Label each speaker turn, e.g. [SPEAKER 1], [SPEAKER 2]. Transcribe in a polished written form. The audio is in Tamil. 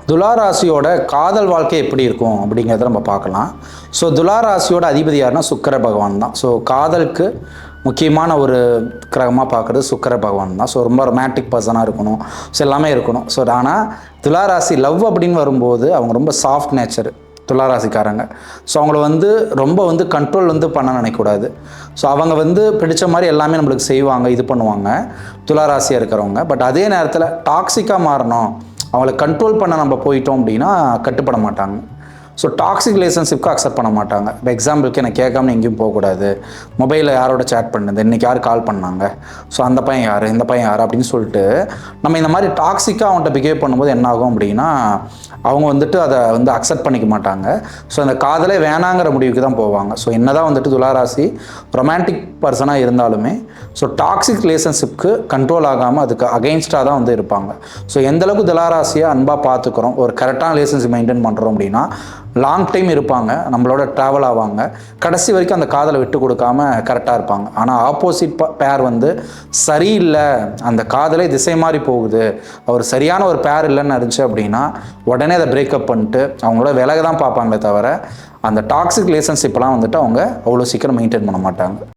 [SPEAKER 1] துலா ராசியோட காதல் வாழ்க்கை எப்படி இருக்கும் அப்படிங்கிறத நம்ம பார்க்கலாம். ஸோ துலா ராசியோட அதிபதி யாருன்னா சுக்கிர பகவான் தான். ஸோ காதலுக்கு முக்கியமான ஒரு கிரகமாக பார்க்குறது சுக்கிர பகவான் தான். ஸோ ரொம்ப ரொமான்டிக் பர்சனாக இருக்கணும். ஸோ எல்லாமே இருக்கணும். ஸோ ஆனால் துலா ராசி லவ் அப்படின்னு வரும்போது அவங்க ரொம்ப சாஃப்ட் நேச்சர் துளாராசிக்காரங்க. ஸோ அவங்கள ரொம்ப கண்ட்ரோல் பண்ண நினைக்கக்கூடாது. ஸோ அவங்க பிடிச்ச மாதிரி எல்லாமே நம்மளுக்கு செய்வாங்க, இது பண்ணுவாங்க துளாராசியாக இருக்கிறவங்க. பட் அதே நேரத்தில் டாக்ஸிக்காக மாறணும், அவங்கள கண்ட்ரோல் பண்ண நம்ம போயிட்டோம் அப்படின்னா கட்டுப்பட மாட்டாங்க. ஸோ டாக்ஸிக் ரிலேஷன்ஷிப்க்கு அக்செப்ட் பண்ண மாட்டாங்க. இப்போ எக்ஸாம்பிளுக்கு எனக்கு கேட்காம எங்கேயும் போகக்கூடாது, மொபைலில் யாரோட சேட் பண்ணுது, இன்றைக்கி யார் கால் பண்ணாங்க, ஸோ அந்த பையன் யார், இந்த பையன் யார் அப்படின்னு சொல்லிட்டு நம்ம இந்த மாதிரி டாக்ஸிக்காக அவன்கிட்ட பிஹேவ் பண்ணும்போது என்ன ஆகும் அப்படின்னா அவங்க அதை அக்செப்ட் பண்ணிக்க மாட்டாங்க. ஸோ அந்த காதலே வேணாங்கிற முடிவுக்கு தான் போவாங்க. ஸோ என்ன தான் துளாராசி ரொமான்டிக் பர்சனாக இருந்தாலுமே ஸோ டாக்ஸிக் ரிலேஷன்ஷிப்க்கு கண்ட்ரோல் ஆகாமல் அதுக்கு அகெயின்ஸ்டாக தான் இருப்பாங்க. ஸோ எந்தளவுக்கு துளாராசியை அன்பாக பார்த்துக்கிறோம், ஒரு கரெக்டான ரிலேஷன்ஷிப் மெயின்டைன் பண்ணுறோம் அப்படின்னா லாங் டைம் இருப்பாங்க, நம்மளோட ட்ராவல் ஆவாங்க, கடைசி வரைக்கும் அந்த காதலை விட்டு கொடுக்காம கரெக்டாக இருப்பாங்க. ஆனால் ஆப்போசிட் பேர் சரியில்லை, அந்த காதலே திசை மாறி போகுது, அவர் சரியான ஒரு பேர் இல்லைன்னு இருந்துச்சு அப்படின்னா உடனே அதை பிரேக்கப் பண்ணிட்டு அவங்களோட விலக தான் பார்ப்பாங்களே தவிர அந்த டாக்ஸிக் ரிலேஷன்ஷிப்லாம் அவங்க அவ்வளோ சீக்கிரம் மெயின்டைன் பண்ண மாட்டாங்க.